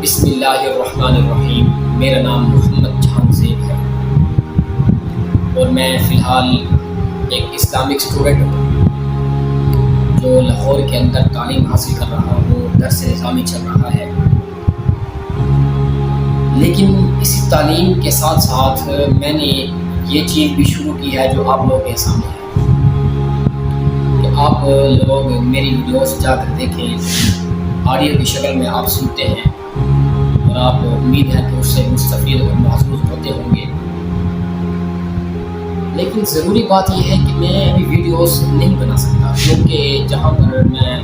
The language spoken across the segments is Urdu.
بسم اللہ الرحمن الرحیم۔ میرا نام محمد جہان زیب ہے اور میں فی الحال ایک اسلامک اسٹوڈنٹ ہوں جو لاہور کے اندر تعلیم حاصل کر رہا ہوں، درس نظامی چل رہا ہے۔ لیکن اسی تعلیم کے ساتھ ساتھ میں نے یہ چیز بھی شروع کی ہے جو آپ لوگوں کے سامنے ہے کہ آپ لوگ میری ویڈیوز جا کر دیکھیں، آڈیو کی شکل میں آپ سنتے ہیں اور آپ امید ہے کہ اس سے مستفید اور محظوظ ہوتے ہوں گے۔ لیکن ضروری بات یہ ہے کہ میں ابھی ویڈیوز نہیں بنا سکتا کیونکہ جہاں پر میں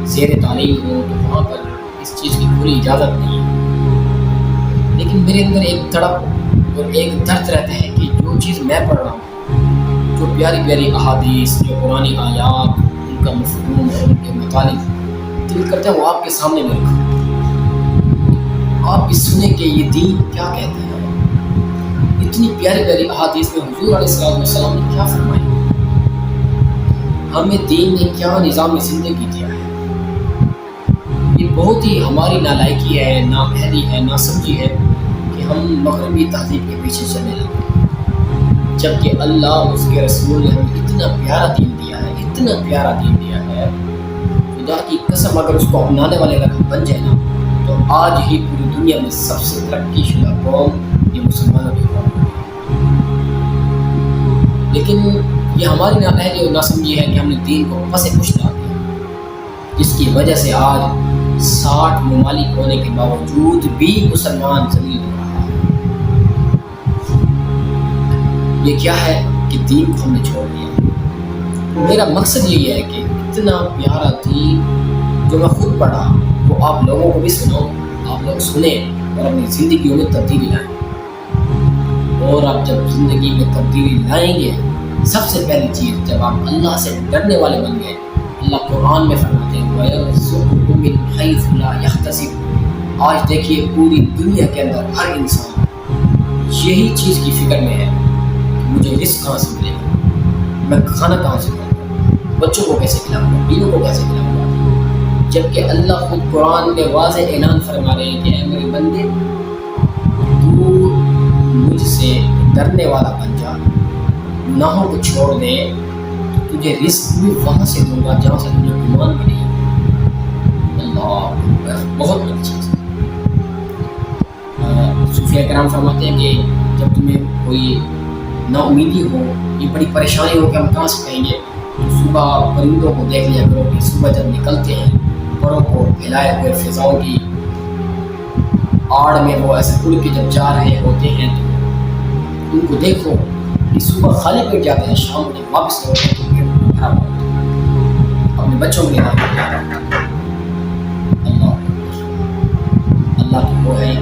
زیر تعلیم ہوں تو وہاں پر اس چیز کی پوری اجازت نہیں ہے۔ لیکن میرے اندر ایک تڑپ اور ایک درد رہتا ہے کہ جو چیز میں پڑھ رہا ہوں، جو پیاری پیاری احادیث، جو قرآنی آیات، ان کا مفہوم اور ان کے مطالب دل کرتا ہے وہ آپ کے سامنے میں رکھوں، آپ بھی سنیں کہ یہ دین کیا کہتا ہے۔ اتنی پیاری پیاری احادیث میں حضور علیہ السلام نے کیا فرمایا، ہمیں دین نے کیا نظام زندگی دیا ہے۔ یہ بہت ہی ہماری نالائکی ہے، نااہلی ہے، ناسمجھی ہے کہ ہم مغربی تہذیب کے پیچھے چلنے لگے، جبکہ اللہ اس کے رسول نے ہمیں اتنا پیارا دین دیا ہے، اتنا پیارا دین دیا ہے۔ خدا کی قسم اگر اس کو اپنانے والے اگر ہم بن جائیں نا تو آج ہی پوری دنیا میں سب سے ترقی شدہ قوم یہ مسلمانوں کی قوم ہے۔ لیکن یہ ہماری نااہلی اور ناسمجھی ہے کہ ہم نے دین کو پس پش ڈال دیا، جس کی وجہ سے آج 60 ممالک ہونے کے باوجود بھی مسلمان ذلیل ہو رہا ہے۔ یہ کیا ہے کہ دین کو ہم نے چھوڑ دیا۔ میرا مقصد یہی ہے کہ اتنا پیارا دین جو میں خود پڑھا وہ آپ لوگوں کو بھی سناؤ، آپ لوگ سنیں اور اپنی زندگیوں میں تبدیلی لائیں۔ اور آپ جب زندگی میں تبدیلی لائیں گے، سب سے پہلی چیز جب آپ اللہ سے ڈرنے والے بن گئے، اللہ قرآن میں فرماتے ہیں وَيَرْزُقْهُ مِنْ حَيْثُ لَا يَحْتَسِبُ۔ آج دیکھیے پوری دنیا کے اندر ہر انسان یہی چیز کی فکر میں ہے کہ مجھے رزق کہاں سے ملے گا، میں کھانا کہاں سے کھاؤں گا، بچوں کو کیسے کھلاؤں گا، بیویوں کو کیسے کھلاؤں گا۔ جبکہ اللہ خود قرآن میں واضح اعلان فرما رہے ہیں کہ اے میرے بندے، تو مجھ سے ڈرنے والا بن جا، گناہوں کو چھوڑ دے، تو تجھے رزق بھی وہاں سے دوں گا جہاں سے تجھے گمان بھی نہیں۔ اللہ اکبر، بہت بڑی چیز ہے۔ صوفیہ کرام فرماتے ہیں کہ جب تمہیں کوئی نا امیدی ہو، یہ بڑی پریشانی ہو کہ ہم کہاں سے کہیں گے، تو صبح پرندوں کو دیکھ لیا کرو کہ صبح جب نکلتے ہیں پروں کو پھیلائے ہوئے فضاؤں کی آڑ میں وہ ایسے اڑ کے جب جا رہے ہوتے ہیں تو ان کو دیکھو کہ صبح خالی پیٹ جاتے ہیں، شام کو جب واپس ہوتے ہیں تو پیٹ بھرا ہوا ہوتا ہے، اپنے بچوں کے لیے جا رہا ہے۔ اللہ تو وہ ہے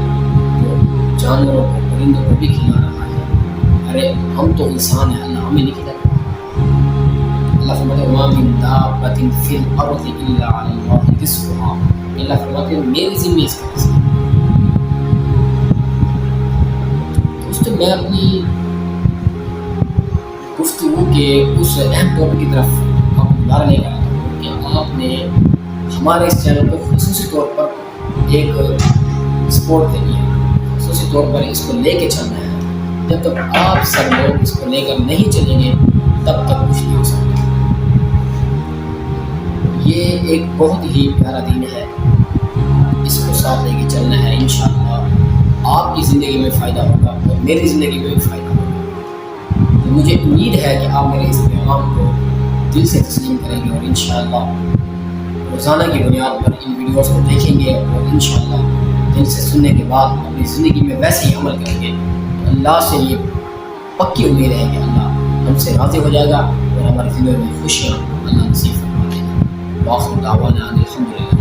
جو جانوروں کو، پرندوں کو بھی کھلا رہا ہے۔ ارے ہم تو انسان ہیں، اللہ ہمیں نہیں کھلاتا۔ اللہ فرماتے ہیں وَمَا مِن دَابَّةٍ فِي الْأَرْضِ إِلَّا عَلَى اللَّهِ رِزْقُهَا۔ اللہ فرماتے ہیں میری ذمہ اس کا رزق ہے۔ دوستو، میں اپنی گفتگو کے اس اہم ٹاپک کی طرف آپ کو دوبارہ لے کر آتا ہوں کہ آپ نے ہمارے اس چینل کو خصوصی طور پر ایک سپورٹ دینی ہے، خصوصی طور پر اس کو لے کے چلنا ہے۔ جب تک آپ سب لوگ اس کو لے کر نہیں چلیں گے تب تک کچھ نہیں ہو سکتا۔ یہ ایک بہت ہی پیارا دین ہے، اس کو ساتھ لے کے چلنا ہے، انشاءاللہ آپ کی زندگی میں فائدہ ہوگا اور میری زندگی میں بھی فائدہ ہوگا۔ تو مجھے امید ہے کہ آپ میرے اس پیغام کو دل سے تسلیم کریں گے اور انشاءاللہ روزانہ کی بنیاد پر ان ویڈیوز کو دیکھیں گے اور انشاءاللہ دل سے سننے کے بعد اپنی زندگی میں ویسے ہی عمل کریں گے۔ تو اللہ سے یہ پکی امید ہے کہ اللہ ہم سے راضی ہو جائے گا اور ہماری زندگی میں خوشیاں اللہ نصیب فرما دے گا۔ وآخر دعوانا الحمدللہ۔